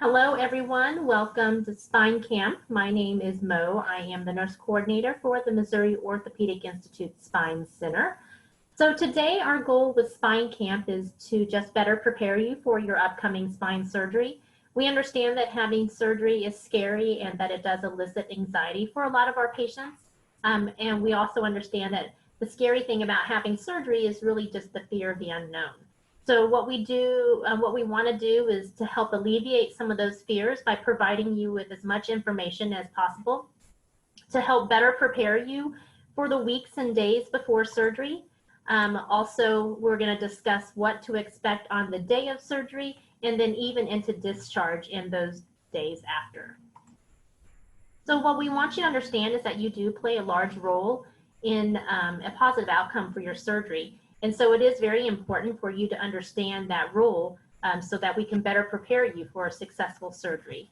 Hello, everyone. Welcome to Spine Camp. My name is Mo. I am the nurse coordinator for the Missouri Orthopedic Institute Spine Center. So today our goal with Spine Camp is to just better prepare you for your upcoming spine surgery. We understand that having surgery is scary and that it does elicit anxiety for a lot of our patients. And we also understand that the scary thing about having surgery is really just the fear of the unknown. So what we want to do is to help alleviate some of those fears by providing you with as much information as possible to help better prepare you for the weeks and days before surgery. Also, we're going to discuss what to expect on the day of surgery and then even into discharge in those days after. So what we want you to understand is that you do play a large role in a positive outcome for your surgery. And so it is very important for you to understand that role so that we can better prepare you for a successful surgery.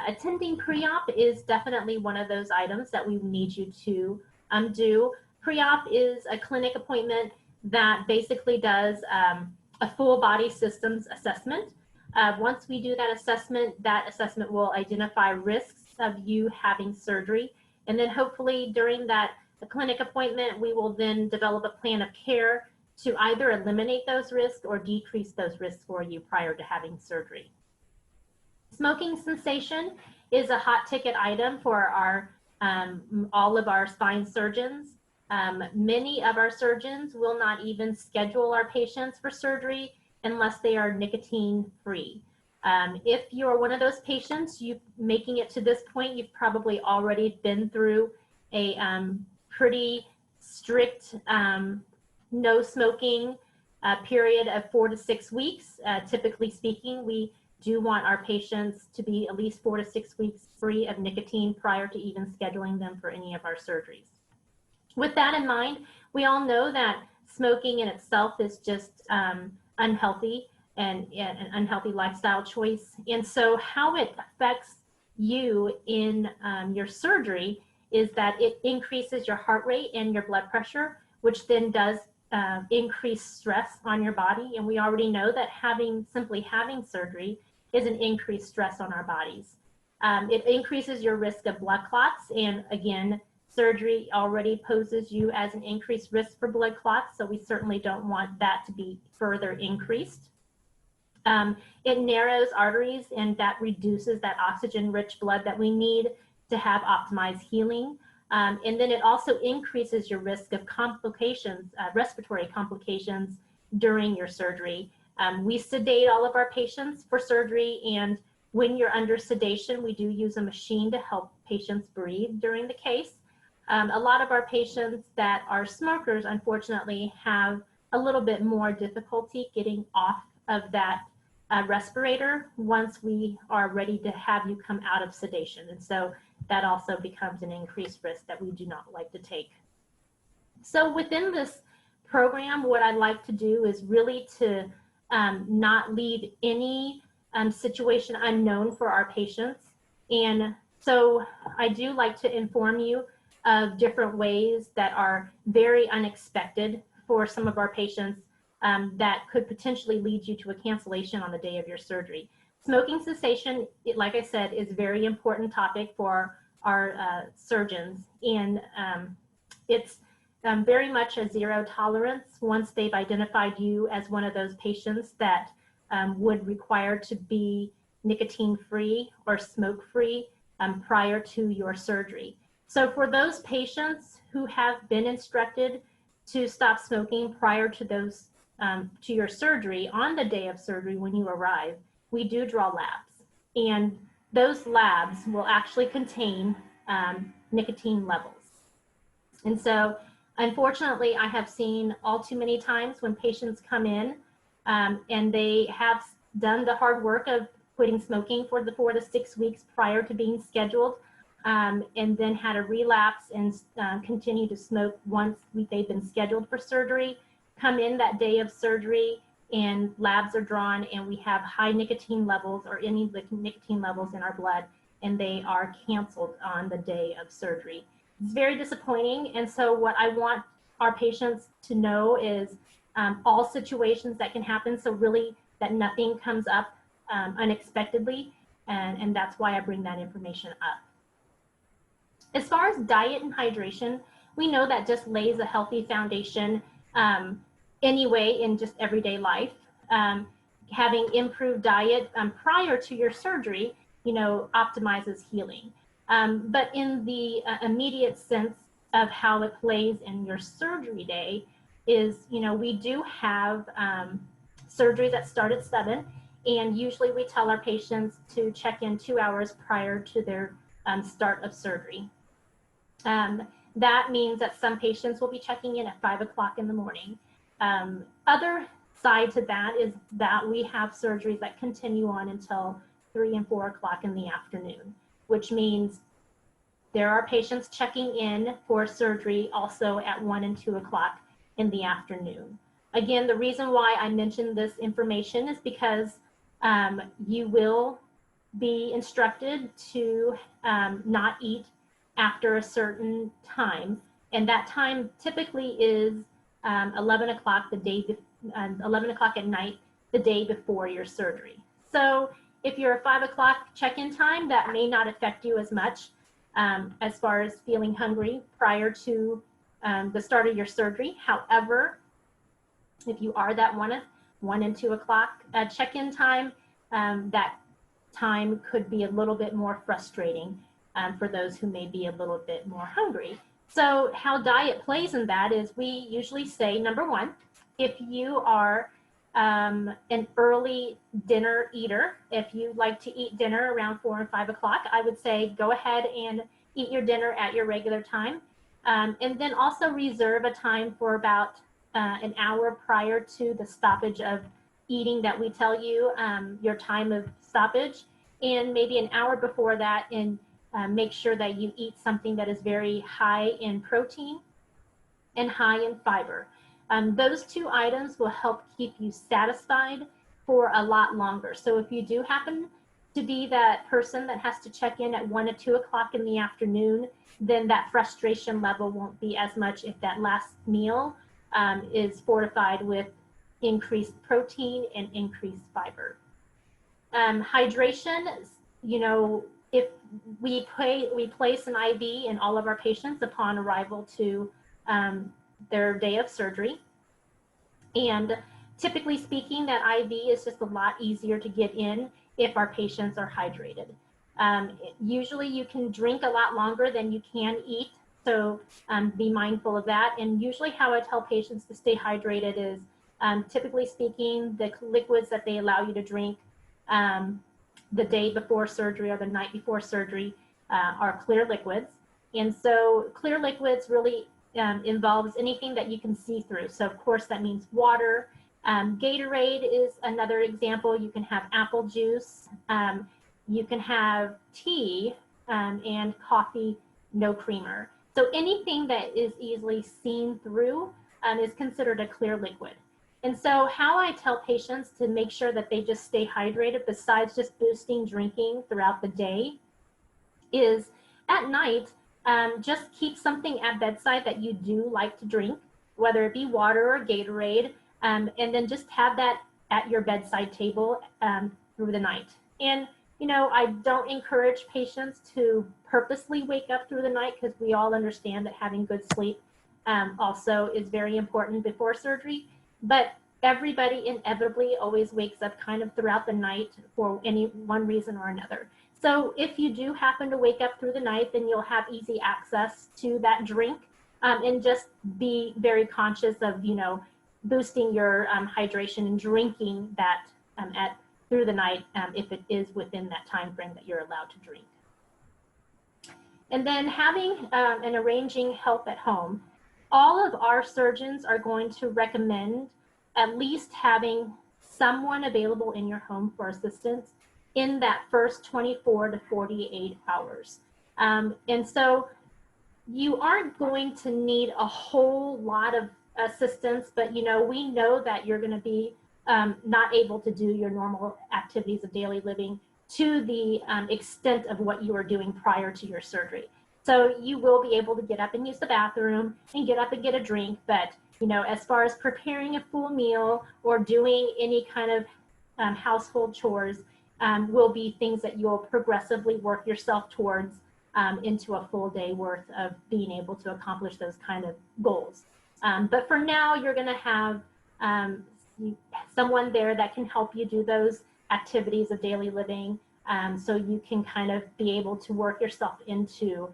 Attending pre-op is definitely one of those items that we need you to do. Pre-op is a clinic appointment that basically does a full body systems assessment. Once we do that assessment will identify risks of you having surgery. And then hopefully during the clinic appointment, we will then develop a plan of care to either eliminate those risks or decrease those risks for you prior to having surgery. Smoking cessation is a hot ticket item for our all of our spine surgeons. Many of our surgeons will not even schedule our patients for surgery unless they are nicotine free. If you're one of those patients, you making it to this point, you've probably already been through a pretty strict no smoking period of 4 to 6 weeks. Typically speaking, we do want our patients to be at least 4 to 6 weeks free of nicotine prior to even scheduling them for any of our surgeries. With that in mind, we all know that smoking in itself is just unhealthy and an unhealthy lifestyle choice. And so how it affects you in your surgery is that it increases your heart rate and your blood pressure, which then does increase stress on your body. And we already know that simply having surgery is an increased stress on our bodies. It increases your risk of blood clots. And again, surgery already poses you as an increased risk for blood clots. So we certainly don't want that to be further increased. It narrows arteries and that reduces that oxygen-rich blood that we need to have optimized healing. And then it also increases your risk of complications, respiratory complications during your surgery. We sedate all of our patients for surgery, and when you're under sedation, we do use a machine to help patients breathe during the case. A lot of our patients that are smokers, unfortunately, have a little bit more difficulty getting off of that respirator once we are ready to have you come out of sedation. And so that also becomes an increased risk that we do not like to take. So within this program, what I'd like to do is really to not leave any situation unknown for our patients. And so I do like to inform you of different ways that are very unexpected for some of our patients that could potentially lead you to a cancellation on the day of your surgery. Smoking cessation, like I said, is a very important topic for our surgeons, and it's very much a zero tolerance once they've identified you as one of those patients that would require to be nicotine-free or smoke-free prior to your surgery. So for those patients who have been instructed to stop smoking prior to to your surgery, on the day of surgery when you arrive, we do draw labs, and those labs will actually contain nicotine levels. And so unfortunately, I have seen all too many times when patients come in and they have done the hard work of quitting smoking for the 4 to 6 weeks prior to being scheduled, and then had a relapse and continue to smoke once they've been scheduled for surgery, come in that day of surgery and labs are drawn and we have high nicotine levels or any nicotine levels in our blood, and they are canceled on the day of surgery. It's very disappointing. And so what I want our patients to know is all situations that can happen, so really that nothing comes up unexpectedly, and that's why I bring that information up. As far as diet and hydration, we know that just lays a healthy foundation anyway in just everyday life. Having improved diet prior to your surgery, optimizes healing. But in the immediate sense of how it plays in your surgery day is, we do have surgeries that start at 7, and usually we tell our patients to check in 2 hours prior to their start of surgery. That means that some patients will be checking in at 5 o'clock in the morning. Other side to that is that we have surgeries that continue on until 3 and 4 o'clock in the afternoon, which means there are patients checking in for surgery also at 1 and 2 o'clock in the afternoon. Again, the reason why I mentioned this information is because you will be instructed to not eat after a certain time, and that time typically is 11 o'clock 11 o'clock at night the day before your surgery. So if you're a 5 o'clock check-in time, that may not affect you as much as far as feeling hungry prior to the start of your surgery. However, if you are that 1 and 2 o'clock check-in time, that time could be a little bit more frustrating for those who may be a little bit more hungry. So how diet plays in that is we usually say, number one, if you are an early dinner eater, if you like to eat dinner around 4 and 5 o'clock, I would say go ahead and eat your dinner at your regular time. And then also reserve a time for about an hour prior to the stoppage of eating that we tell you, your time of stoppage, and maybe an hour before that, and make sure that you eat something that is very high in protein and high in fiber. Those two items will help keep you satisfied for a lot longer. So if you do happen to be that person that has to check in at 1 or 2 o'clock in the afternoon, then that frustration level won't be as much if that last meal is fortified with increased protein and increased fiber. Hydration, if we place an IV in all of our patients upon arrival to their day of surgery. And typically speaking, that IV is just a lot easier to get in if our patients are hydrated. Usually you can drink a lot longer than you can eat, so be mindful of that. And usually how I tell patients to stay hydrated is, typically speaking, the liquids that they allow you to drink the day before surgery or the night before surgery are clear liquids. And so clear liquids really involves anything that you can see through. So of course that means water. Gatorade is another example. You can have apple juice. You can have tea and coffee, no creamer. So anything that is easily seen through is considered a clear liquid. And so how I tell patients to make sure that they just stay hydrated, besides just boosting drinking throughout the day, is at night, just keep something at bedside that you do like to drink, whether it be water or Gatorade, and then just have that at your bedside table through the night. And, I don't encourage patients to purposely wake up through the night, because we all understand that having good sleep also is very important before surgery. But everybody inevitably always wakes up kind of throughout the night for any one reason or another. So if you do happen to wake up through the night, then you'll have easy access to that drink, and just be very conscious of, boosting your hydration and drinking that through the night if it is within that time frame that you're allowed to drink. And then having and arranging help at home. All of our surgeons are going to recommend at least having someone available in your home for assistance in that first 24 to 48 hours. And so you aren't going to need a whole lot of assistance, but we know that you're going to be not able to do your normal activities of daily living to the extent of what you were doing prior to your surgery. So you will be able to get up and use the bathroom and get up and get a drink, but as far as preparing a full meal or doing any kind of household chores, will be things that you'll progressively work yourself towards into a full day worth of being able to accomplish those kind of goals. But for now, you're going to have someone there that can help you do those activities of daily living, so you can kind of be able to work yourself into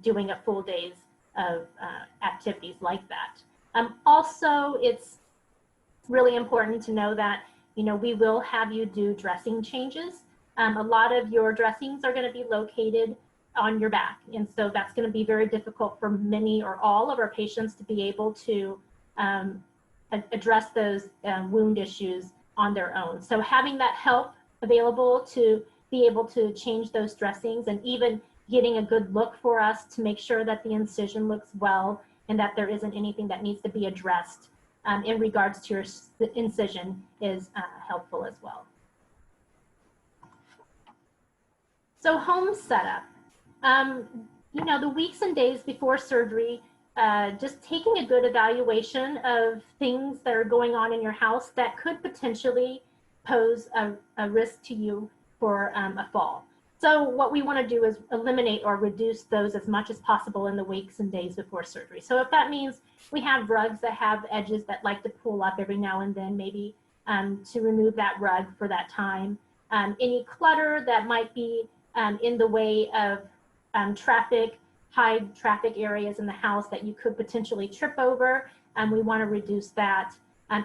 doing a full days of activities like that. Also, it's really important to know that, you know, we will have you do dressing changes. A lot of your dressings are going to be located on your back, and so that's going to be very difficult for many or all of our patients to be able to address those wound issues on their own. So having that help available to be able to change those dressings, and even getting a good look for us to make sure that the incision looks well and that there isn't anything that needs to be addressed in regards to your incision, is helpful as well. So home setup. You know, the weeks and days before surgery, just taking a good evaluation of things that are going on in your house that could potentially pose a risk to you for a fall. So what we want to do is eliminate or reduce those as much as possible in the weeks and days before surgery. So if that means we have rugs that have edges that like to pull up every now and then, maybe to remove that rug for that time. Any clutter that might be in the way of high traffic areas in the house that you could potentially trip over, we want to reduce that.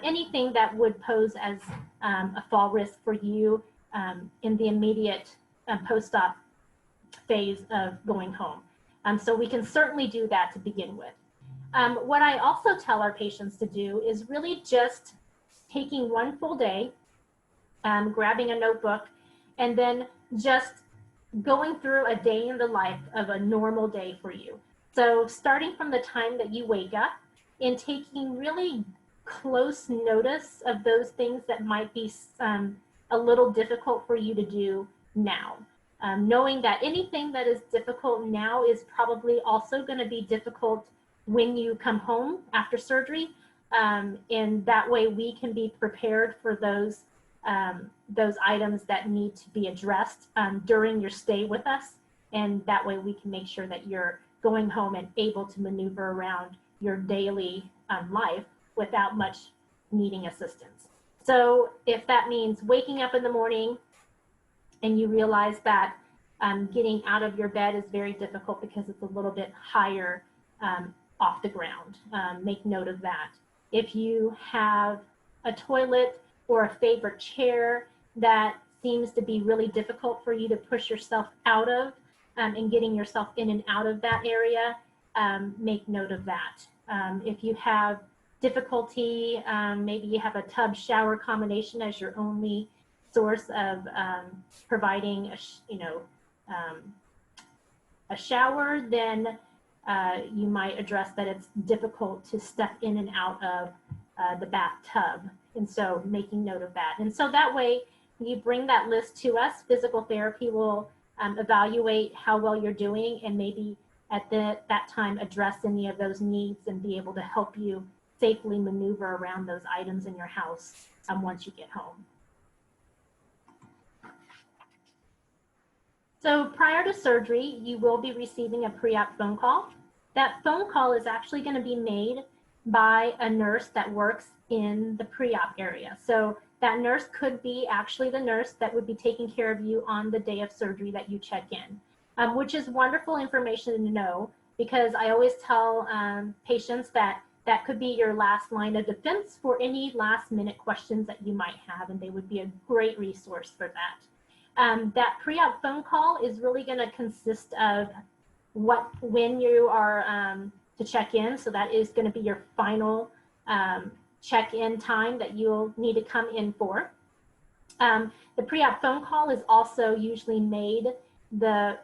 Anything that would pose as a fall risk for you in the immediate post-op phase of going home. So we can certainly do that to begin with. What I also tell our patients to do is really just taking one full day, grabbing a notebook, and then just going through a day in the life of a normal day for you. So starting from the time that you wake up and taking really close notice of those things that might be a little difficult for you to do now. Knowing that anything that is difficult now is probably also going to be difficult when you come home after surgery. And that way we can be prepared for those items that need to be addressed during your stay with us. And that way we can make sure that you're going home and able to maneuver around your daily life without much needing assistance. So if that means waking up in the morning and you realize that getting out of your bed is very difficult because it's a little bit higher off the ground, make note of that. If you have a toilet or a favorite chair that seems to be really difficult for you to push yourself out of, and getting yourself in and out of that area, make note of that. If you have difficulty, maybe you have a tub shower combination as your only source of providing a shower, then you might address that it's difficult to step in and out of the bathtub. And so making note of that. And so that way you bring that list to us. Physical therapy will evaluate how well you're doing, and maybe at that time address any of those needs and be able to help you safely maneuver around those items in your house once you get home. So prior to surgery, you will be receiving a pre-op phone call. That phone call is actually going to be made by a nurse that works in the pre-op area. So that nurse could be actually the nurse that would be taking care of you on the day of surgery that you check in, which is wonderful information to know, because I always tell patients that that could be your last line of defense for any last minute questions that you might have, and they would be a great resource for that. That pre-op phone call is really going to consist of when you are to check in. So that is going to be your final check-in time that you'll need to come in for. The pre-op phone call is also usually made the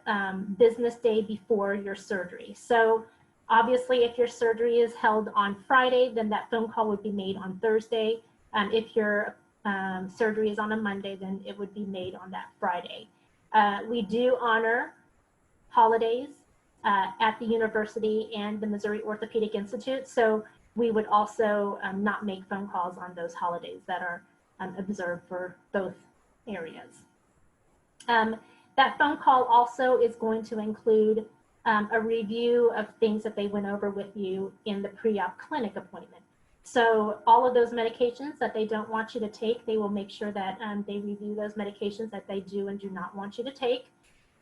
business day before your surgery. So obviously, if your surgery is held on Friday, then that phone call would be made on Thursday. If your surgery is on a Monday, then it would be made on that Friday. We do honor holidays at the university and the Missouri Orthopedic Institute, so we would also not make phone calls on those holidays that are observed for both areas. That phone call also is going to include a review of things that they went over with you in the pre-op clinic appointment. So all of those medications that they don't want you to take, they will make sure that they review those medications that they do and do not want you to take.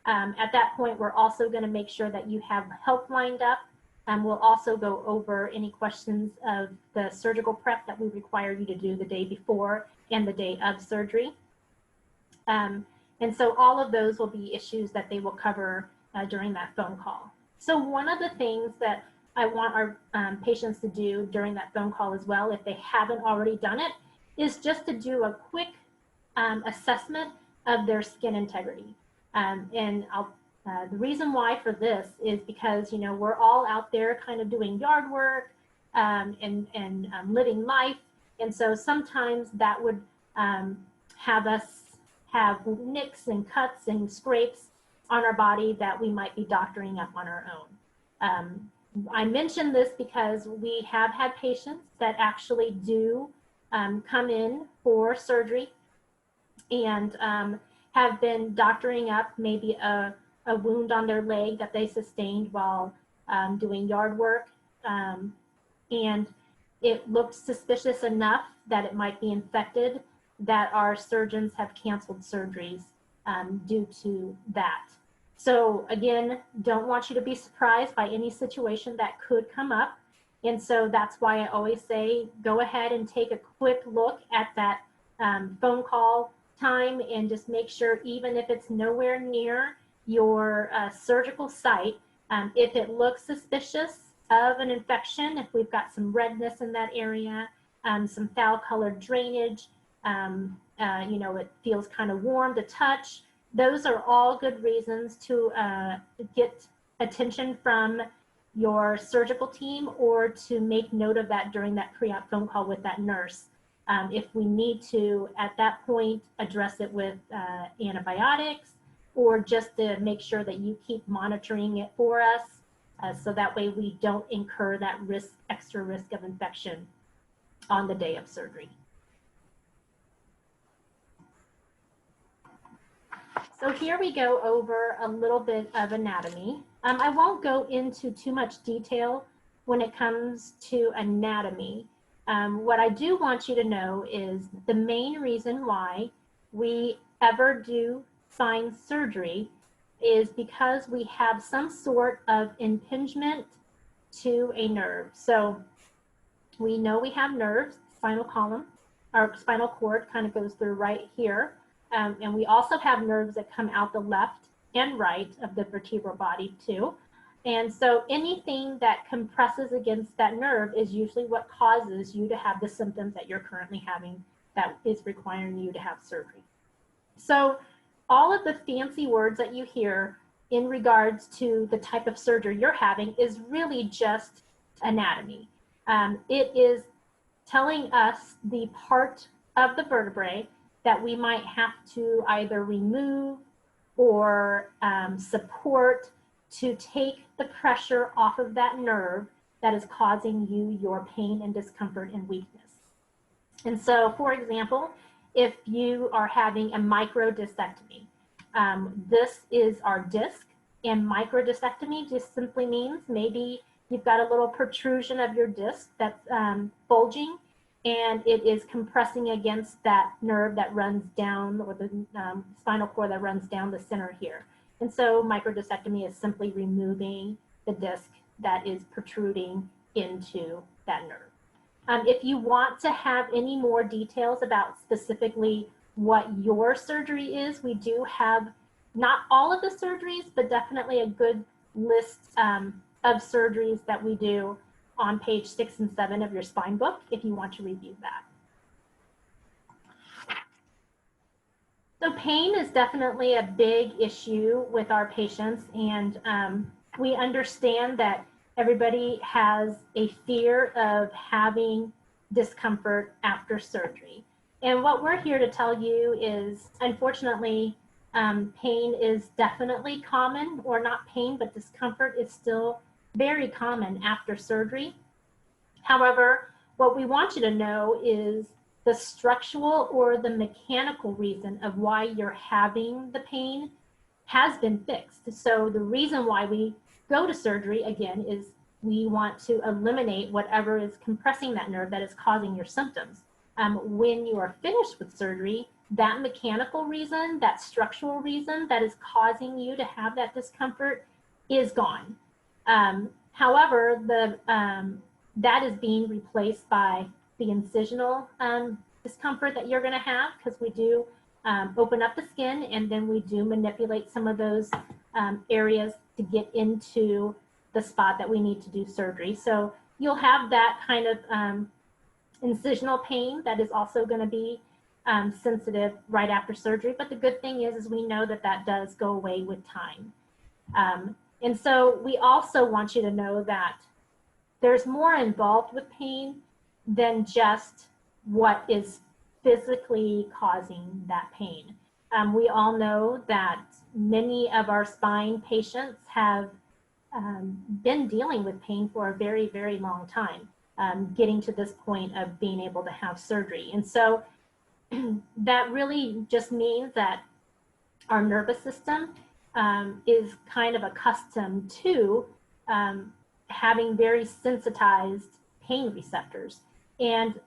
At that point, we're also going to make sure that you have help lined up. We'll also go over any questions of the surgical prep that we require you to do the day before and the day of surgery. And so all of those will be issues that they will cover during that phone call. So one of the things that I want our patients to do during that phone call as well, if they haven't already done it, is just to do a quick assessment of their skin integrity. And the reason why for this is because, you know, we're all out there kind of doing yard work and living life. And so sometimes that would have us have nicks and cuts and scrapes on our body that we might be doctoring up on our own. I mention this because we have had patients that actually do come in for surgery and have been doctoring up maybe a wound on their leg that they sustained while doing yard work. And it looked suspicious enough that it might be infected that our surgeons have canceled surgeries due to that. So again, don't want you to be surprised by any situation that could come up. And so that's why I always say, go ahead and take a quick look at that phone call time and just make sure, even if it's nowhere near your surgical site, if it looks suspicious of an infection, if we've got some redness in that area, some foul colored drainage, you know, it feels kind of warm to touch. Those are all good reasons to get attention from your surgical team or to make note of that during that pre-op phone call with that nurse. If we need to, at that point, address it with antibiotics or just to make sure that you keep monitoring it for us so that way we don't incur that risk, extra risk of infection on the day of surgery. So here we go over a little bit of anatomy. I won't go into too much detail when it comes to anatomy. What I do want you to know is the main reason why we ever do spine surgery is because we have some sort of impingement to a nerve. So we know we have nerves, spinal column, our spinal cord kind of goes through right here. And we also have nerves that come out the left and right of the vertebral body too. And so anything that compresses against that nerve is usually what causes you to have the symptoms that you're currently having that is requiring you to have surgery. So all of the fancy words that you hear in regards to the type of surgery you're having is really just anatomy. It is telling us the part of the vertebrae that we might have to either remove or support to take the pressure off of that nerve that is causing you your pain and discomfort and weakness. And so, for example, if you are having a microdiscectomy, this is our disc, and microdiscectomy just simply means maybe you've got a little protrusion of your disc that's bulging, and it is compressing against that nerve that runs down, or the spinal cord that runs down the center here. And so microdiscectomy is simply removing the disc that is protruding into that nerve. If you want to have any more details about specifically what your surgery is, we do have not all of the surgeries, but definitely a good list of surgeries that we do on page 6 and 7 of your spine book if you want to review that. So pain is definitely a big issue with our patients, and we understand that everybody has a fear of having discomfort after surgery. And what we're here to tell you is, unfortunately, pain is definitely common, or not pain, but discomfort is still very common after surgery. However, what we want you to know is the structural or the mechanical reason of why you're having the pain has been fixed. So the reason why we go to surgery, again, is we want to eliminate whatever is compressing that nerve that is causing your symptoms. When you are finished with surgery, that mechanical reason, that structural reason that is causing you to have that discomfort is gone. However, that is being replaced by the incisional discomfort that you're going to have, because we do open up the skin, and then we do manipulate some of those areas to get into the spot that we need to do surgery. So you'll have that kind of incisional pain that is also going to be sensitive right after surgery. But the good thing is we know that that does go away with time. And so we also want you to know that there's more involved with pain than just what is physically causing that pain. We all know that many of our spine patients have been dealing with pain for a very, very long time, getting to this point of being able to have surgery. And so that really just means that our nervous system is kind of accustomed to having very sensitized pain receptors. And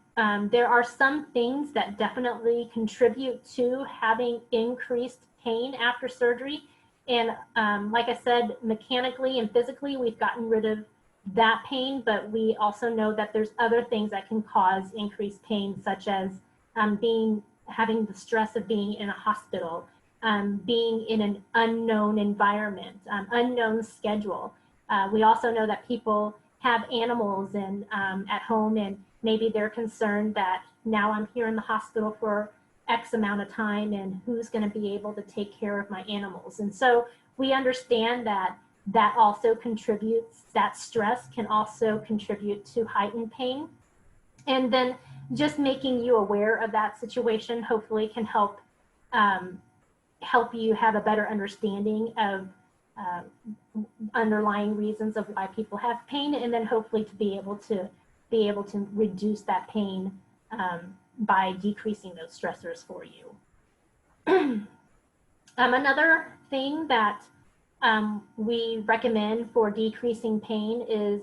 there are some things that definitely contribute to having increased pain after surgery. And like I said, mechanically and physically, we've gotten rid of that pain, but we also know that there's other things that can cause increased pain, such as having the stress of being in a hospital, being in an unknown environment, unknown schedule. We also know that people have animals at home, and maybe they're concerned that now I'm here in the hospital for X amount of time, and who's going to be able to take care of my animals. And so we understand that that also contributes, that stress can also contribute to heightened pain. And then just making you aware of that situation hopefully can help you have a better understanding of underlying reasons of why people have pain, and then hopefully to be able to reduce that pain by decreasing those stressors for you. Another thing that we recommend for decreasing pain is,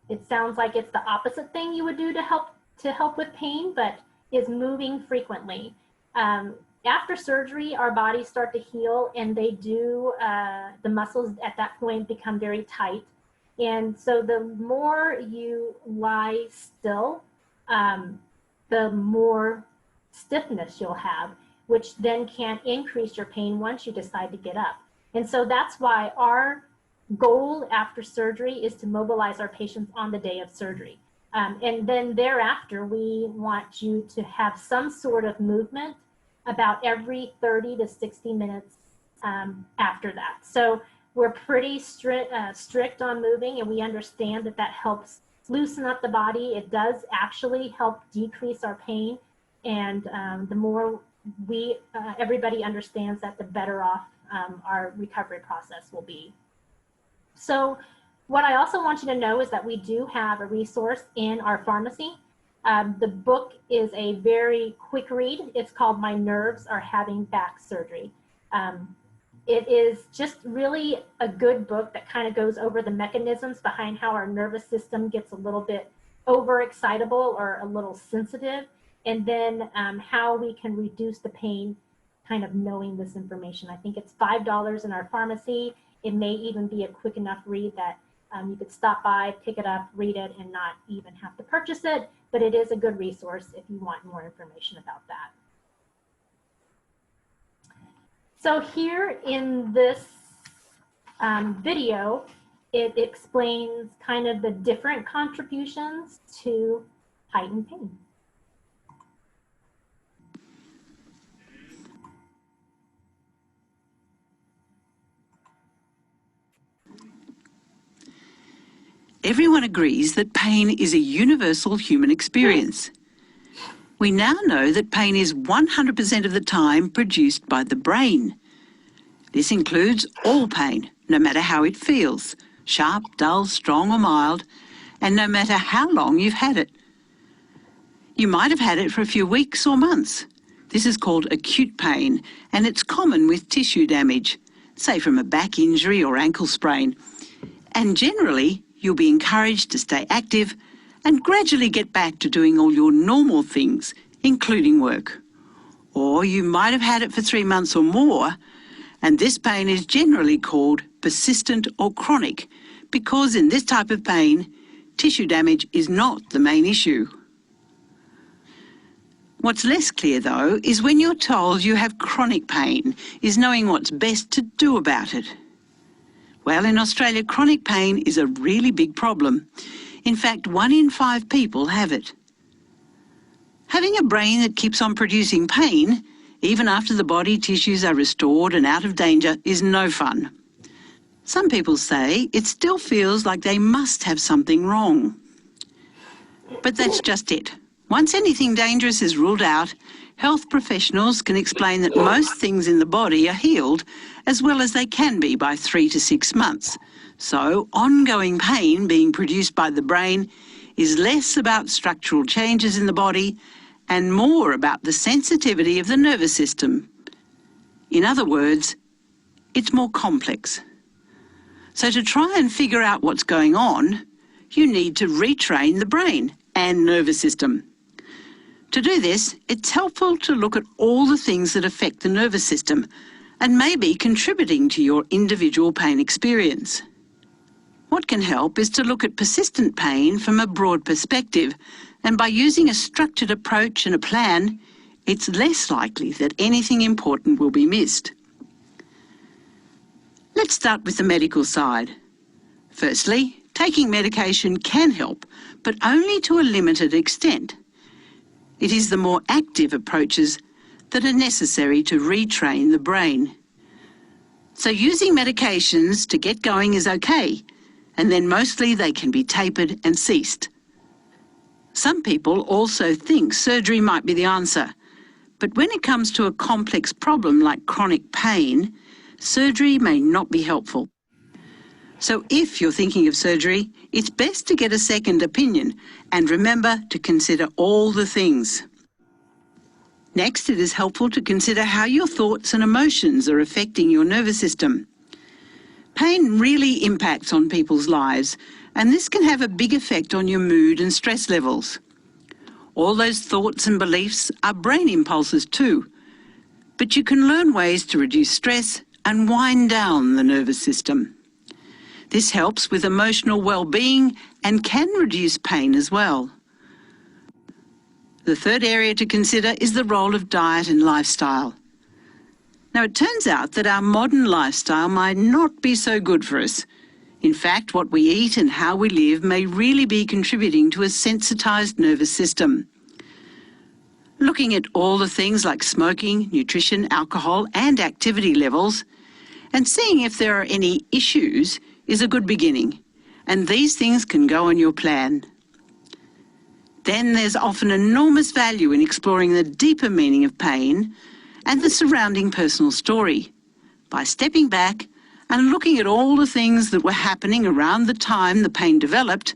it sounds like it's the opposite thing you would do to help with pain, but is moving frequently. After surgery, our bodies start to heal, and they do, the muscles at that point become very tight. And so the more you lie still, the more stiffness you'll have, which then can increase your pain once you decide to get up. And so that's why our goal after surgery is to mobilize our patients on the day of surgery. And then thereafter, we want you to have some sort of movement about every 30 to 60 minutes after that. So we're pretty strict on moving, and we understand that that helps loosen up the body. It does actually help decrease our pain, and the more everybody understands that, the better off our recovery process will be. So what I also want you to know is that we do have a resource in our pharmacy. The book is a very quick read. It's called My Nerves Are Having Back Surgery. It is just really a good book that kind of goes over the mechanisms behind how our nervous system gets a little bit overexcitable or a little sensitive, and then how we can reduce the pain, kind of knowing this information. I think it's $5 in our pharmacy. It may even be a quick enough read that you could stop by, pick it up, read it, and not even have to purchase it, but it is a good resource if you want more information about that. So here in this video, it explains kind of the different contributions to heightened pain. Everyone agrees that pain is a universal human experience. We now know that pain is 100% of the time produced by the brain. This includes all pain, no matter how it feels, sharp, dull, strong or mild, and no matter how long you've had it. You might have had it for a few weeks or months. This is called acute pain, and it's common with tissue damage, say from a back injury or ankle sprain. And generally, you'll be encouraged to stay active and gradually get back to doing all your normal things, including work. Or you might have had it for 3 months or more, and this pain is generally called persistent or chronic, because in this type of pain, tissue damage is not the main issue. What's less clear, though, is when you're told you have chronic pain, is knowing what's best to do about it. Well, in Australia, chronic pain is a really big problem. In fact, 1 in 5 people have it. Having a brain that keeps on producing pain, even after the body tissues are restored and out of danger, is no fun. Some people say it still feels like they must have something wrong. But that's just it. Once anything dangerous is ruled out, health professionals can explain that most things in the body are healed as well as they can be by 3 to 6 months. So ongoing pain being produced by the brain is less about structural changes in the body and more about the sensitivity of the nervous system. In other words, it's more complex. So to try and figure out what's going on, you need to retrain the brain and nervous system. To do this, it's helpful to look at all the things that affect the nervous system and may be contributing to your individual pain experience. What can help is to look at persistent pain from a broad perspective, and by using a structured approach and a plan, it's less likely that anything important will be missed. Let's start with the medical side. Firstly, taking medication can help, but only to a limited extent. It is the more active approaches that are necessary to retrain the brain. So using medications to get going is okay, and then mostly they can be tapered and ceased. Some people also think surgery might be the answer, but when it comes to a complex problem like chronic pain, surgery may not be helpful. So if you're thinking of surgery, it's best to get a second opinion and remember to consider all the things. Next, it is helpful to consider how your thoughts and emotions are affecting your nervous system. Pain really impacts on people's lives, and this can have a big effect on your mood and stress levels. All those thoughts and beliefs are brain impulses too, but you can learn ways to reduce stress and wind down the nervous system. This helps with emotional well-being and can reduce pain as well. The third area to consider is the role of diet and lifestyle. Now, it turns out that our modern lifestyle might not be so good for us. In fact, what we eat and how we live may really be contributing to a sensitised nervous system. Looking at all the things like smoking, nutrition, alcohol and activity levels, and seeing if there are any issues is a good beginning, and these things can go on your plan. Then there's often enormous value in exploring the deeper meaning of pain and the surrounding personal story. By stepping back and looking at all the things that were happening around the time the pain developed,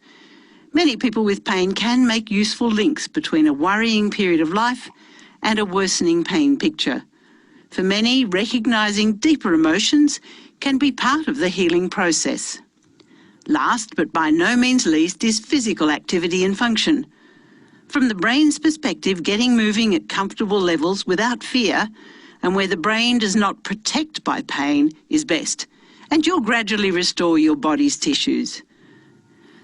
many people with pain can make useful links between a worrying period of life and a worsening pain picture. For many, recognising deeper emotions can be part of the healing process. Last, but by no means least, is physical activity and function. From the brain's perspective, getting moving at comfortable levels without fear and where the brain does not protect by pain is best, and you'll gradually restore your body's tissues.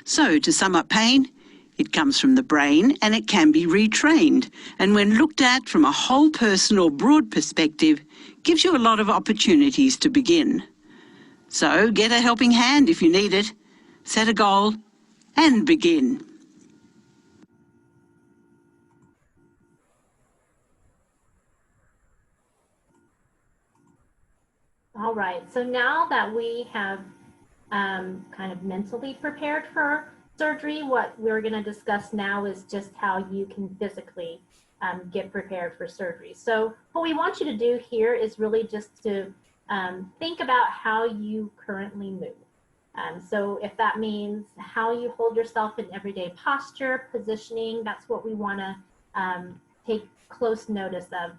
So, to sum up pain, it comes from the brain and it can be retrained, and when looked at from a whole person or broad perspective, gives you a lot of opportunities to begin. So, get a helping hand if you need it, set a goal and begin. All right, so now that we have kind of mentally prepared for surgery, what we're going to discuss now is just how you can physically get prepared for surgery. So what we want you to do here is really just to think about how you currently move. So if that means how you hold yourself in everyday posture, positioning, that's what we want to take close notice of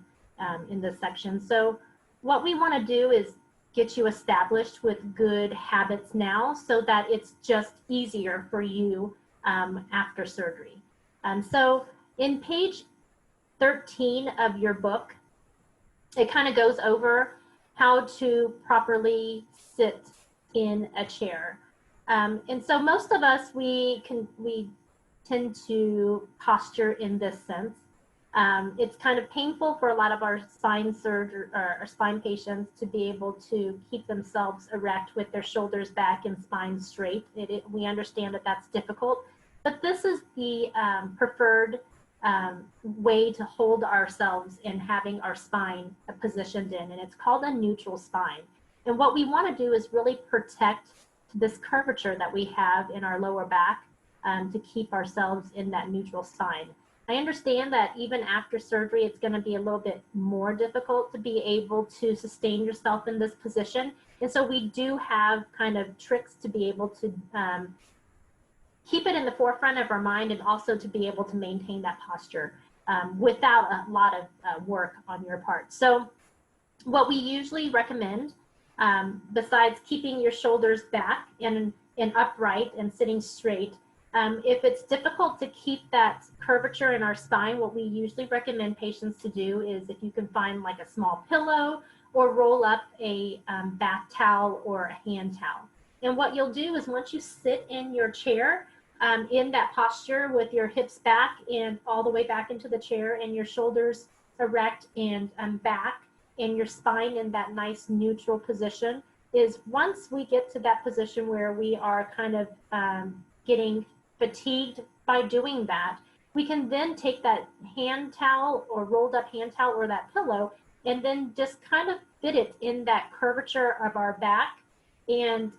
in this section. So what we want to do is get you established with good habits now so that it's just easier for you after surgery. So in page 13 of your book, it kind of goes over how to properly sit in a chair. And so most of us, we tend to posture in this sense. It's kind of painful for a lot of our spine surgery or our spine patients to be able to keep themselves erect with their shoulders back and spine straight. We understand that that's difficult, but this is the preferred way to hold ourselves in having our spine positioned in, and it's called a neutral spine. And what we want to do is really protect this curvature that we have in our lower back to keep ourselves in that neutral spine. I understand that even after surgery, it's going to be a little bit more difficult to be able to sustain yourself in this position. And so we do have kind of tricks to be able to keep it in the forefront of our mind and also to be able to maintain that posture without a lot of work on your part. So what we usually recommend, besides keeping your shoulders back and upright and sitting straight, if it's difficult to keep that curvature in our spine, what we usually recommend patients to do is if you can find like a small pillow or roll up a bath towel or a hand towel. And what you'll do is once you sit in your chair, in that posture with your hips back and all the way back into the chair and your shoulders erect and back and your spine in that nice neutral position, is once we get to that position where we are kind of getting fatigued by doing that, we can then take that hand towel or rolled up hand towel or that pillow and then just kind of fit it in that curvature of our back and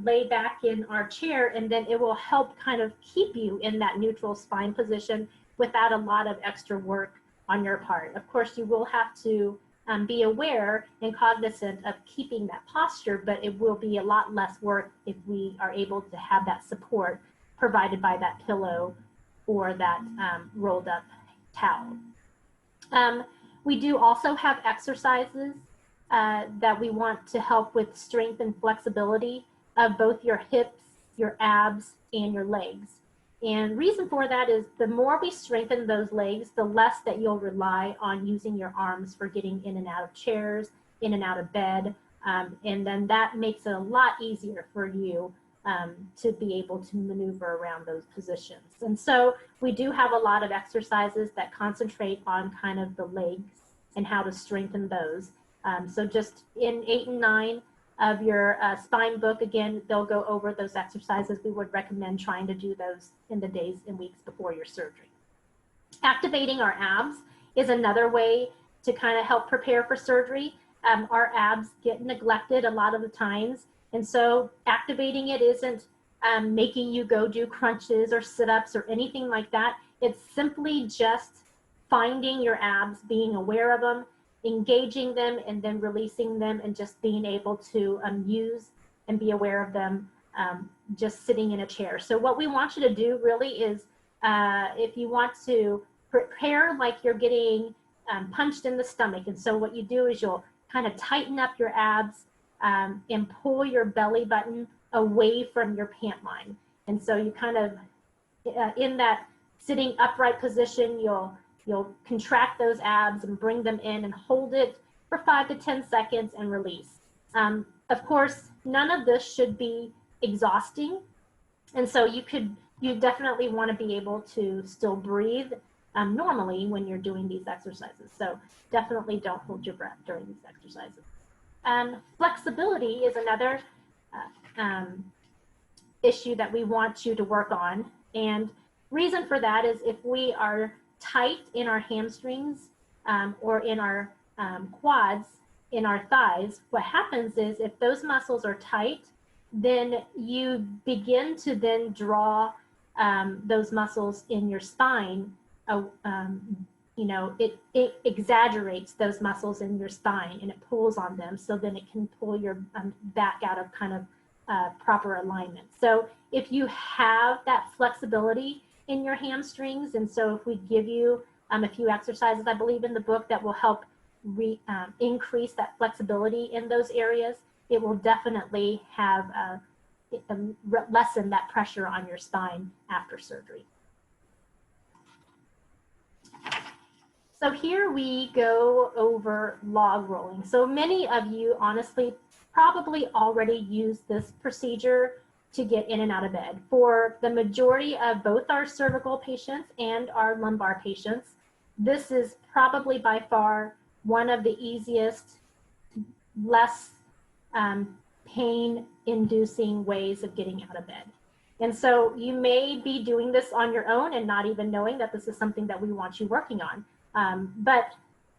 lay back in our chair, and then it will help kind of keep you in that neutral spine position without a lot of extra work on your part. Of course, you will have to be aware and cognizant of keeping that posture, but it will be a lot less work if we are able to have that support provided by that pillow or that rolled up towel. We do also have exercises that we want to help with strength and flexibility of both your hips, your abs, and your legs. And reason for that is the more we strengthen those legs, the less that you'll rely on using your arms for getting in and out of chairs, in and out of bed. And then that makes it a lot easier for you to be able to maneuver around those positions. And so we do have a lot of exercises that concentrate on kind of the legs and how to strengthen those. So just in 8 and 9 of your spine book, again, they'll go over those exercises. We would recommend trying to do those in the days and weeks before your surgery. Activating our abs is another way to kind of help prepare for surgery. Our abs get neglected a lot of the times. And so activating it isn't making you go do crunches or sit-ups or anything like that. It's simply just finding your abs, being aware of them, engaging them, and then releasing them, and just being able to use and be aware of them just sitting in a chair. So what we want you to do really is if you want to prepare like you're getting punched in the stomach. And so what you do is you'll kind of tighten up your abs and pull your belly button away from your pant line. And so you kind of, in that sitting upright position, you'll contract those abs and bring them in and hold it for 5 to 10 seconds and release. Of course, none of this should be exhausting. And so you definitely want to be able to still breathe normally when you're doing these exercises. So definitely don't hold your breath during these exercises. Flexibility is another issue that we want you to work on. And reason for that is if we are tight in our hamstrings or in our quads, in our thighs, what happens is if those muscles are tight, then you begin to then draw those muscles in your spine. It exaggerates those muscles in your spine and it pulls on them, so then it can pull your back out of kind of proper alignment. So if you have that flexibility in your hamstrings, and so if we give you a few exercises, I believe, in the book that will help increase that flexibility in those areas. It will definitely have lessen that pressure on your spine after surgery. So here we go over log rolling. So many of you honestly probably already use this procedure to get in and out of bed. For the majority of both our cervical patients and our lumbar patients, this is probably by far one of the easiest, less pain-inducing ways of getting out of bed. And so you may be doing this on your own and not even knowing that this is something that we want you working on. But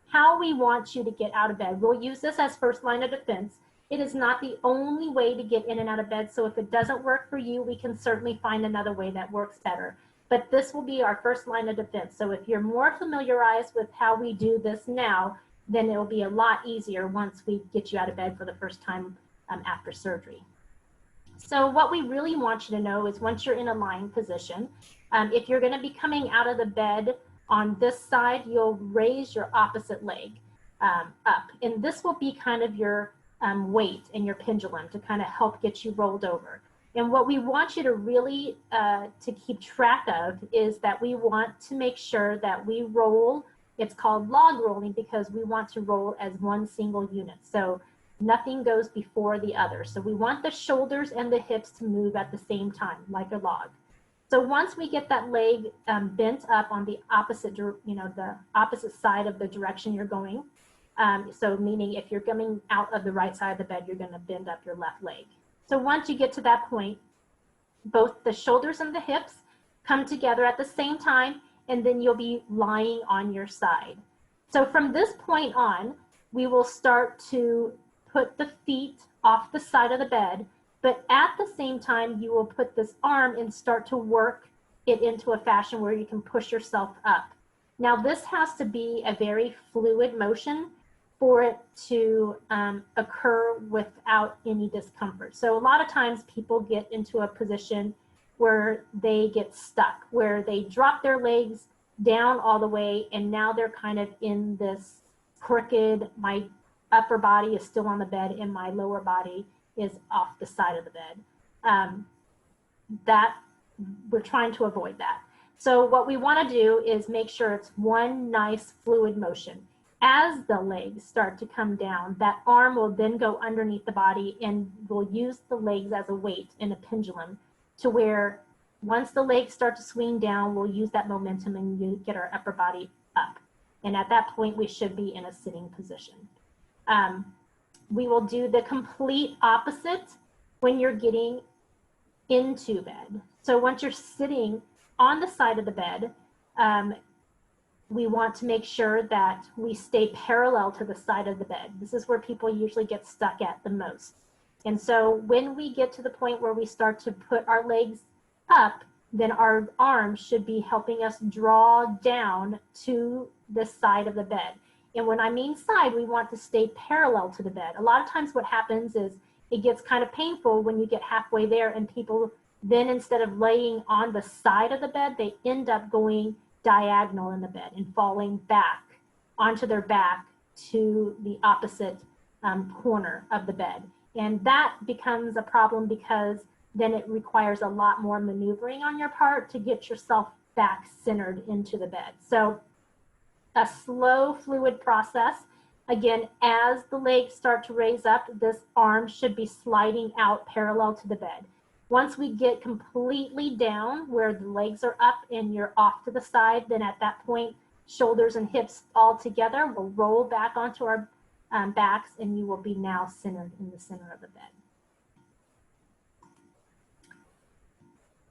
how we want you to get out of bed, we'll use this as first line of defense. It is not the only way to get in and out of bed. So if it doesn't work for you, we can certainly find another way that works better. But this will be our first line of defense. So if you're more familiarized with how we do this now, then it will be a lot easier once we get you out of bed for the first time after surgery. So what we really want you to know is once you're in a lying position, if you're going to be coming out of the bed on this side, you'll raise your opposite leg up. And this will be kind of your weight and your pendulum to kind of help get you rolled over. And what we want you to really to keep track of is that we want to make sure that we roll. It's called log rolling because we want to roll as one single unit. So nothing goes before the other. So we want the shoulders and the hips to move at the same time, like a log. So once we get that leg bent up on the opposite, the opposite side of the direction you're going, so meaning if you're coming out of the right side of the bed, you're going to bend up your left leg. So once you get to that point, both the shoulders and the hips come together at the same time, and then you'll be lying on your side. So from this point on, we will start to put the feet off the side of the bed, but at the same time, you will put this arm and start to work it into a fashion where you can push yourself up. Now, this has to be a very fluid motion for it to occur without any discomfort. So a lot of times people get into a position where they get stuck, where they drop their legs down all the way, and now they're kind of in this crooked, my upper body is still on the bed and my lower body is off the side of the bed. That we're trying to avoid that. So what we want to do is make sure it's one nice fluid motion. As the legs start to come down, that arm will then go underneath the body and we'll use the legs as a weight in a pendulum to where once the legs start to swing down, we'll use that momentum and you get our upper body up. And at that point, we should be in a sitting position. We will do the complete opposite when you're getting into bed. So once you're sitting on the side of the bed, we want to make sure that we stay parallel to the side of the bed. This is where people usually get stuck at the most. And so when we get to the point where we start to put our legs up, then our arms should be helping us draw down to the side of the bed. And when I mean side, we want to stay parallel to the bed. A lot of times what happens is it gets kind of painful when you get halfway there and people then instead of laying on the side of the bed, they end up going diagonal in the bed and falling back onto their back to the opposite corner of the bed. And that becomes a problem because then it requires a lot more maneuvering on your part to get yourself back centered into the bed. So a slow fluid process. Again, as the legs start to raise up, this arm should be sliding out parallel to the bed. Once we get completely down where the legs are up and you're off to the side, then at that point, shoulders and hips all together will roll back onto our backs and you will be now centered in the center of the bed.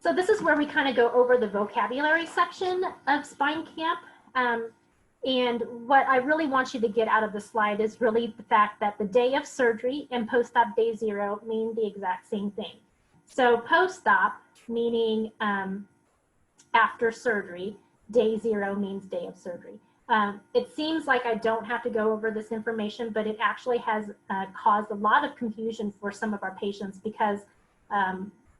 So this is where we kind of go over the vocabulary section of Spine Camp. And what I really want you to get out of the slide is really the fact that the day of surgery and post-op day 0 mean the exact same thing. So post-op, meaning after surgery, day 0 means day of surgery. It seems like I don't have to go over this information, but it actually has caused a lot of confusion for some of our patients because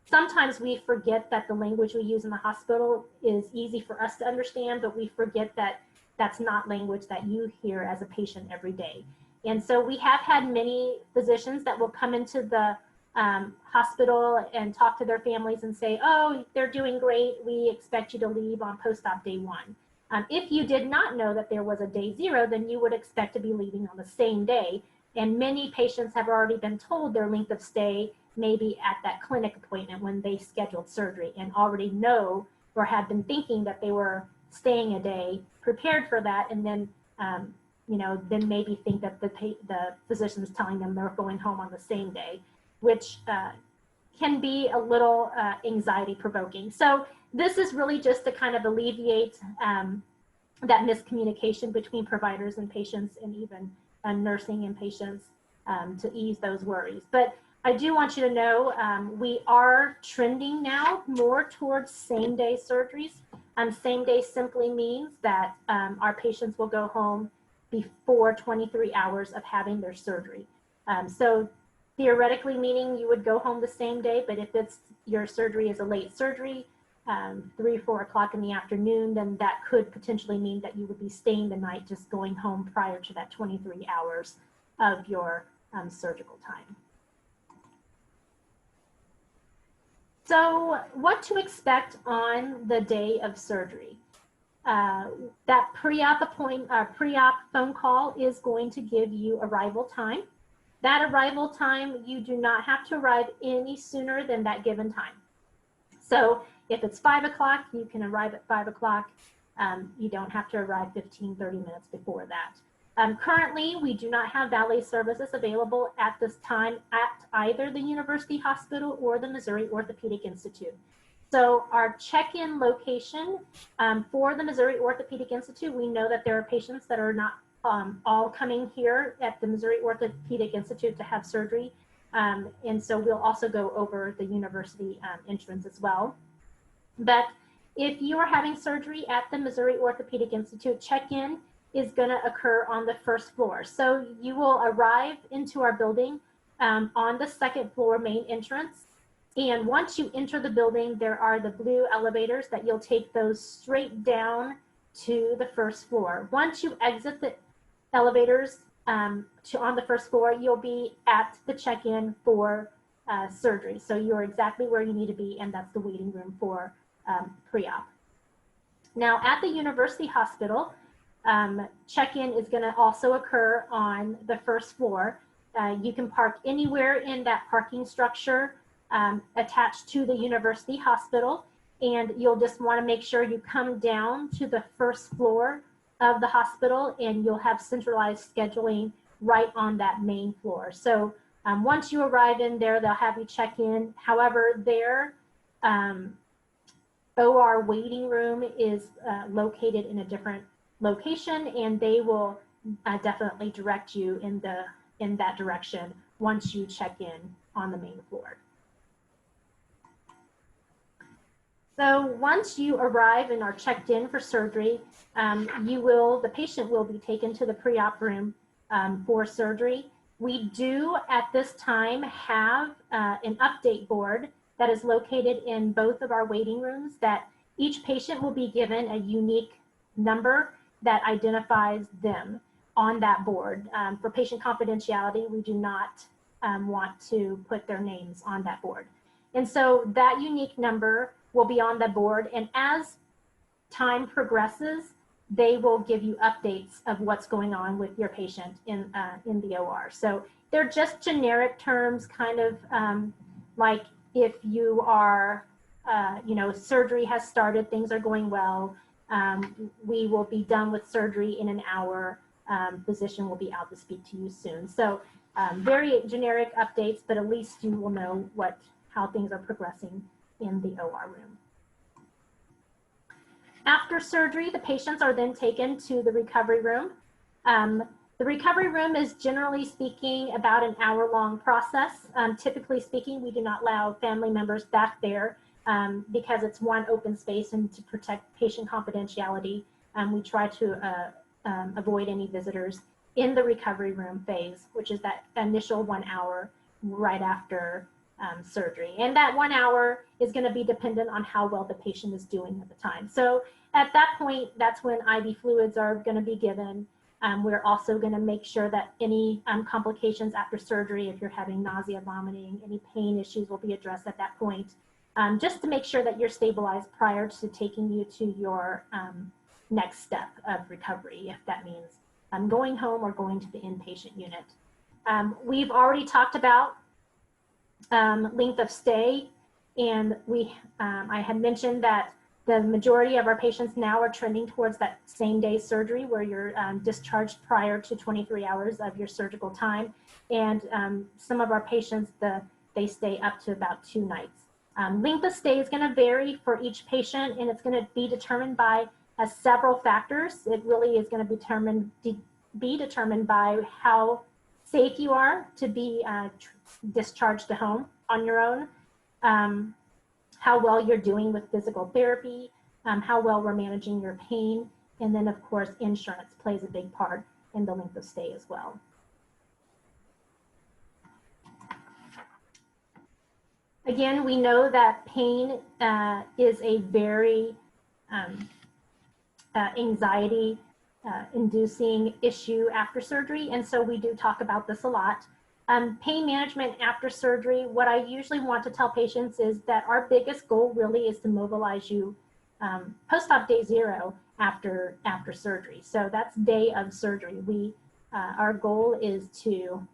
sometimes we forget that the language we use in the hospital is easy for us to understand, but we forget that that's not language that you hear as a patient every day. And so we have had many physicians that will come into the hospital and talk to their families and say, oh, they're doing great. We expect you to leave on post-op day 1. If you did not know that there was a day 0, then you would expect to be leaving on the same day. And many patients have already been told their length of stay maybe at that clinic appointment when they scheduled surgery, and already know or have been thinking that they were staying a day, prepared for that, and then then maybe think that the physician is telling them they're going home on the same day, which can be a little anxiety provoking. So this is really just to kind of alleviate that miscommunication between providers and patients, and even nursing and patients, to ease those worries. But I do want you to know we are trending now more towards same-day surgeries. Same-day simply means that our patients will go home before 23 hours of having their surgery. So theoretically meaning you would go home the same day, but if your surgery is a late surgery, 3 or 4 o'clock in the afternoon, then that could potentially mean that you would be staying the night, just going home prior to that 23 hours of your surgical time. So what to expect on the day of surgery? That pre-op phone call is going to give you arrival time. That arrival time, you do not have to arrive any sooner than that given time. So if it's 5 o'clock, you can arrive at 5 o'clock. You don't have to arrive 15, 30 minutes before that. Currently, we do not have valet services available at this time at either the University Hospital or the Missouri Orthopedic Institute. So our check-in location for the Missouri Orthopedic Institute, we know that there are patients that are not all coming here at the Missouri Orthopedic Institute to have surgery. And so we'll also go over the university entrance as well. But if you are having surgery at the Missouri Orthopedic Institute, check-in is going to occur on the first floor. So you will arrive into our building on the second floor main entrance. And once you enter the building, there are the blue elevators that you'll take those straight down to the first floor. Once you exit the elevators on the first floor, you'll be at the check-in for surgery. So you're exactly where you need to be, and that's the waiting room for pre-op. Now at the University Hospital, check-in is going to also occur on the first floor. You can park anywhere in that parking structure attached to the University Hospital, and you'll just want to make sure you come down to the first floor of the hospital, and you'll have centralized scheduling right on that main floor. So once you arrive in there, they'll have you check in. However, their OR waiting room is located in a different location, and they will definitely direct you in that direction once you check in on the main floor. So once you arrive and are checked in for surgery, the patient will be taken to the pre-op room for surgery. We do at this time have an update board that is located in both of our waiting rooms, that each patient will be given a unique number that identifies them on that board. For patient confidentiality, we do not want to put their names on that board. And so that unique number will be on the board, and as time progresses, they will give you updates of what's going on with your patient in the OR. So they're just generic terms, kind of like if you are, surgery has started, things are going well, we will be done with surgery in an hour, physician will be out to speak to you soon. So very generic updates, but at least you will know how things are progressing in the OR room. After surgery, the patients are then taken to the recovery room. The recovery room is, generally speaking, about an hour-long process. Typically speaking, we do not allow family members back there because it's one open space, and to protect patient confidentiality, we try to avoid any visitors in the recovery room phase, which is that initial 1 hour right after surgery. And that 1 hour is going to be dependent on how well the patient is doing at the time. So at that point, that's when IV fluids are going to be given. We're also going to make sure that any complications after surgery, if you're having nausea, vomiting, any pain issues will be addressed at that point, just to make sure that you're stabilized prior to taking you to your next step of recovery, if that means going home or going to the inpatient unit. We've already talked about length of stay, and I had mentioned that the majority of our patients now are trending towards that same day surgery where you're discharged prior to 23 hours of your surgical time. And some of our patients, they stay up to about 2 nights. Length of stay is going to vary for each patient, and it's going to be determined by several factors. It really is going to be determined by how safe you are to be discharged to home on your own, how well you're doing with physical therapy, how well we're managing your pain, and then of course insurance plays a big part in the length of stay as well. Again, we know that pain is a very anxiety inducing issue after surgery, and so we do talk about this a lot. Pain management after surgery, what I usually want to tell patients is that our biggest goal really is to mobilize you post-op day 0 after surgery. So that's day of surgery. Our goal is to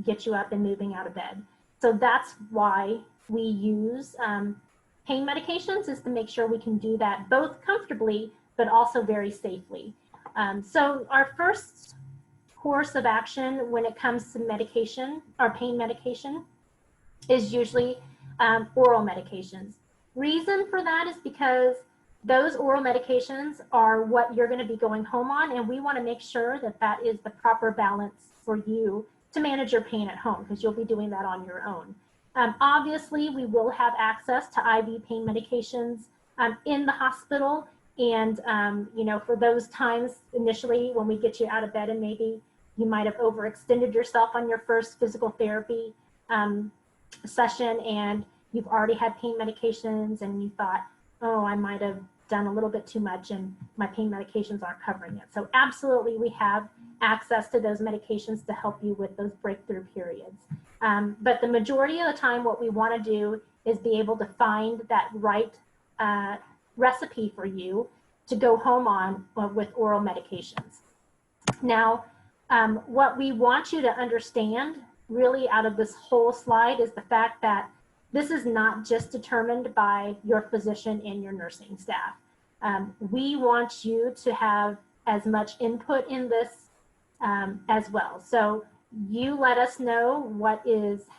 get you up and moving out of bed. So that's why we use pain medications, is to make sure we can do that both comfortably but also very safely. So our first course of action when it comes to medication or pain medication is usually oral medications. Reason for that is because those oral medications are what you're going to be going home on, and we want to make sure that that is the proper balance for you to manage your pain at home, because you'll be doing that on your own. Obviously, we will have access to IV pain medications in the hospital, and you know, for those times initially when we get you out of bed and maybe you might have overextended yourself on your first physical therapy session, and you've already had pain medications and you thought, oh, I might have done a little bit too much and my pain medications aren't covering it. So absolutely, we have access to those medications to help you with those breakthrough periods. But the majority of the time, what we want to do is be able to find that right recipe for you to go home on with oral medications. Now, what we want you to understand really out of this whole slide is the fact that this is not just determined by your physician and your nursing staff. We want you to have as much input in this as well. So you let us know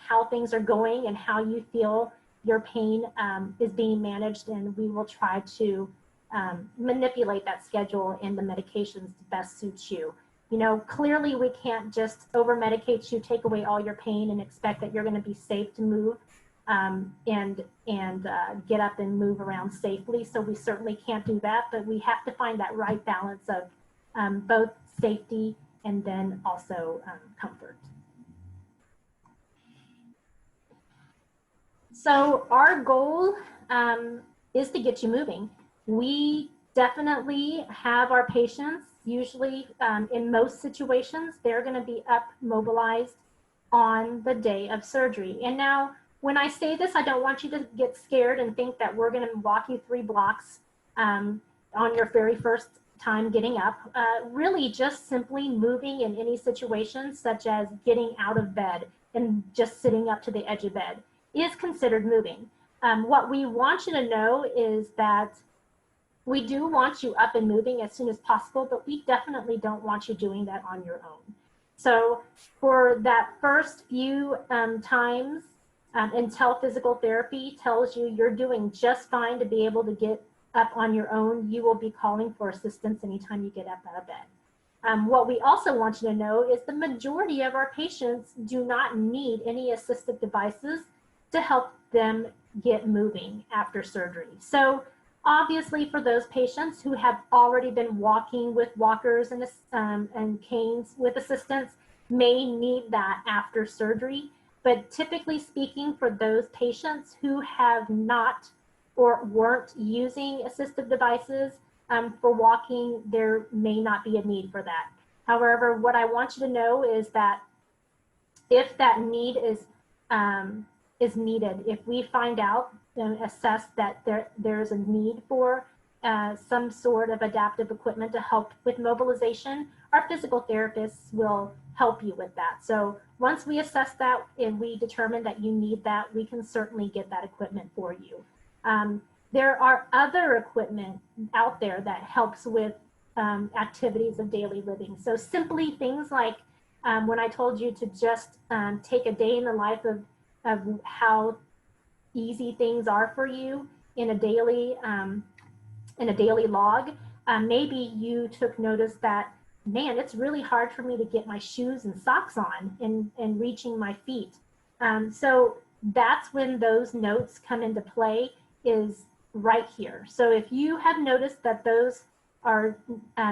how things are going and how you feel your pain is being managed, and we will try to manipulate that schedule and the medications to best suit you. You know, clearly we can't just over-medicate you, take away all your pain, and expect that you're going to be safe to move and get up and move around safely. So we certainly can't do that, but we have to find that right balance of both safety and then also comfort. So our goal is to get you moving. We definitely have our patients, usually in most situations, they're going to be up mobilized on the day of surgery. And now, when I say this, I don't want you to get scared and think that we're going to walk you 3 blocks on your very first time getting up. Really just simply moving in any situation, such as getting out of bed and just sitting up to the edge of bed, is considered moving. What we want you to know is that we do want you up and moving as soon as possible, but we definitely don't want you doing that on your own. So for that first few times until physical therapy tells you you're doing just fine to be able to get up on your own, you will be calling for assistance anytime you get up out of bed. What we also want you to know is the majority of our patients do not need any assistive devices to help them get moving after surgery. So obviously, for those patients who have already been walking with walkers and canes with assistance, may need that after surgery. But typically speaking, for those patients who have not or weren't using assistive devices for walking, there may not be a need for that. However, what I want you to know is that if that need is needed, if we find out and assess that there's a need for some sort of adaptive equipment to help with mobilization, our physical therapists will help you with that. So once we assess that and we determine that you need that, we can certainly get that equipment for you. There are other equipment out there that helps with activities of daily living. So simply things like when I told you to just take a day in the life of how easy things are for you in a daily log, maybe you took notice that, man, it's really hard for me to get my shoes and socks on and reaching my feet. So that's when those notes come into play, is right here. So if you have noticed that those are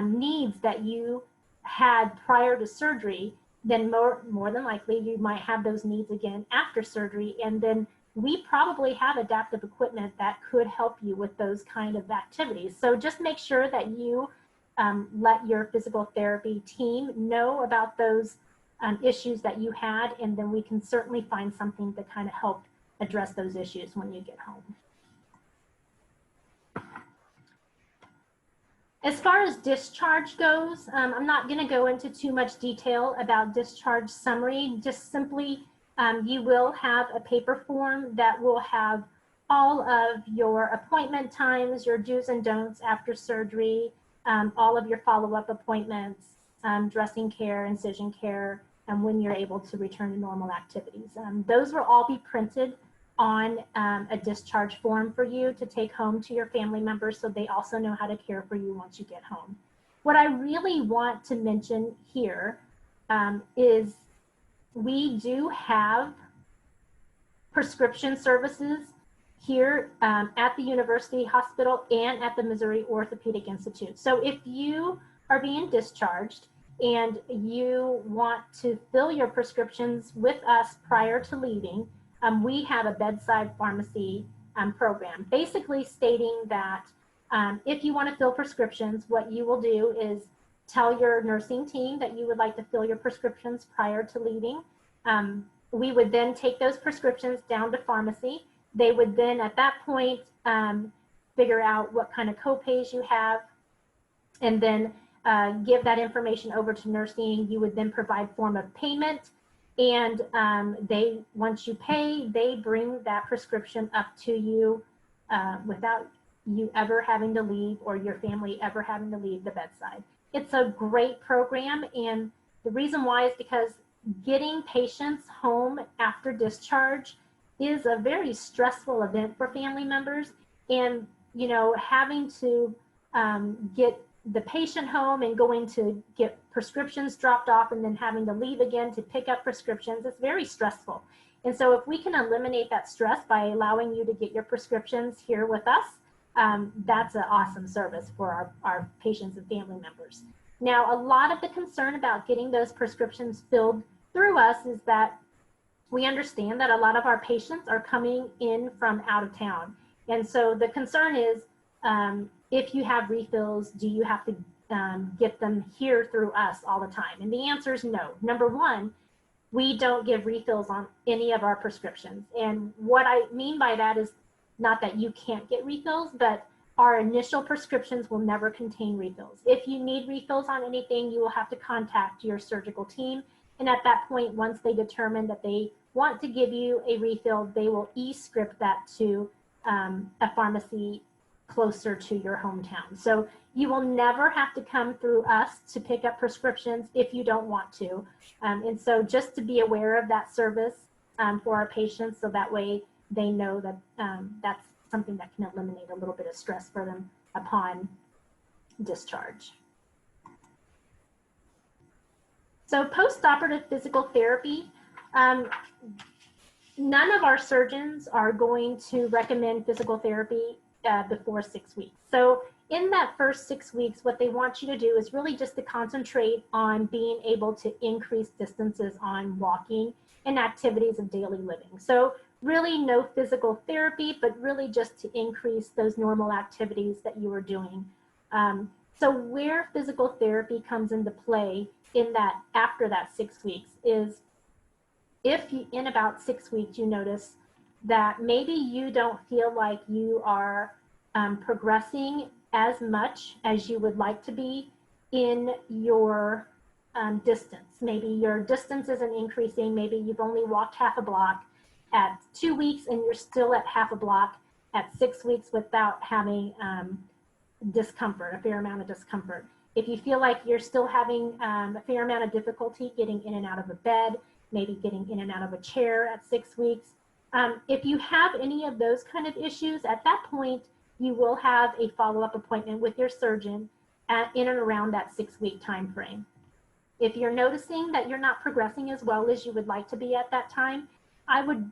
needs that you had prior to surgery, then more than likely you might have those needs again after surgery. And then we probably have adaptive equipment that could help you with those kind of activities. So just make sure that you let your physical therapy team know about those issues that you had, and then we can certainly find something to kind of help address those issues when you get home. As far as discharge goes, I'm not going to go into too much detail about discharge summary. Just simply, you will have a paper form that will have all of your appointment times, your do's and don'ts after surgery, all of your follow-up appointments, dressing care, incision care, and when you're able to return to normal activities. Those will all be printed on a discharge form for you to take home to your family members, so they also know how to care for you once you get home. What I really want to mention here is we do have prescription services here at the University Hospital and at the Missouri Orthopedic Institute. So if you are being discharged and you want to fill your prescriptions with us prior to leaving, we have a bedside pharmacy program, basically stating that if you want to fill prescriptions, what you will do is tell your nursing team that you would like to fill your prescriptions prior to leaving. We would then take those prescriptions down to pharmacy. They would then, at that point, figure out what kind of copays you have, and then give that information over to nursing. You would then provide form of payment, and once you pay, they bring that prescription up to you without you ever having to leave, or your family ever having to leave the bedside. It's a great program, and the reason why is because getting patients home after discharge is a very stressful event for family members. And, you know, having to get the patient home and going to get prescriptions dropped off and then having to leave again to pick up prescriptions, it's very stressful. And so if we can eliminate that stress by allowing you to get your prescriptions here with us, that's an awesome service for our patients and family members. Now, a lot of the concern about getting those prescriptions filled through us is that we understand that a lot of our patients are coming in from out of town. And so the concern is, if you have refills, do you have to get them here through us all the time? And the answer is no. Number one, we don't give refills on any of our prescriptions. And what I mean by that is not that you can't get refills, but our initial prescriptions will never contain refills. If you need refills on anything, you will have to contact your surgical team. And at that point, once they determine that they want to give you a refill, they will e-script that to a pharmacy closer to your hometown. So you will never have to come through us to pick up prescriptions if you don't want to. And so just to be aware of that service for our patients, so that way they know that that's something that can eliminate a little bit of stress for them upon discharge. So post-operative physical therapy, none of our surgeons are going to recommend physical therapy before 6 weeks. So in that first 6 weeks, what they want you to do is really just to concentrate on being able to increase distances on walking and activities of daily living. So really no physical therapy, but really just to increase those normal activities that you were doing. So where physical therapy comes into play in that after that 6 weeks is if you, in about 6 weeks you notice that maybe you don't feel like you are progressing as much as you would like to be in your distance. Maybe your distance isn't increasing. Maybe you've only walked half a block at 2 weeks and you're still at half a block at 6 weeks without having discomfort, a fair amount of discomfort. If you feel like you're still having a fair amount of difficulty getting in and out of a bed, maybe getting in and out of a chair at 6 weeks, if you have any of those kind of issues, at that point, you will have a follow-up appointment with your surgeon in and around that 6-week time frame. If you're noticing that you're not progressing as well as you would like to be at that time, I would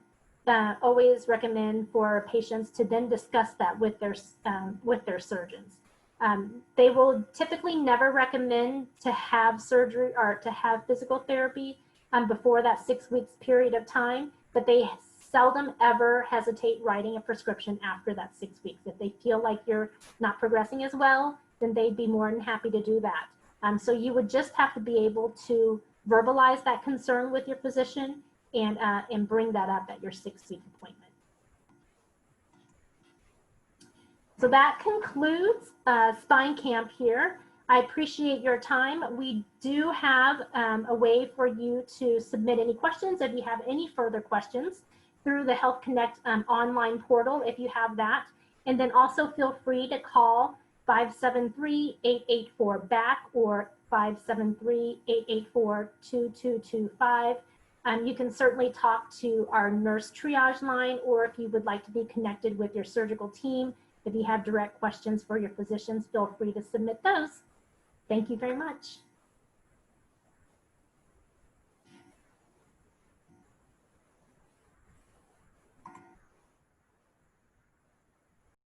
always recommend for patients to then discuss that with their surgeons. They will typically never recommend to have surgery or to have physical therapy before that 6 weeks period of time, but they seldom ever hesitate writing a prescription after that 6 weeks. If they feel like you're not progressing as well, then they'd be more than happy to do that. So you would just have to be able to verbalize that concern with your physician and bring that up at your 6-week appointment. So that concludes Spine Camp here. I appreciate your time. We do have a way for you to submit any questions if you have any further questions through the Health Connect online portal if you have that. And then also feel free to call 573-884-BACK or 573-884-2225. You can certainly talk to our nurse triage line, or if you would like to be connected with your surgical team, if you have direct questions for your physicians, feel free to submit those. Thank you very much.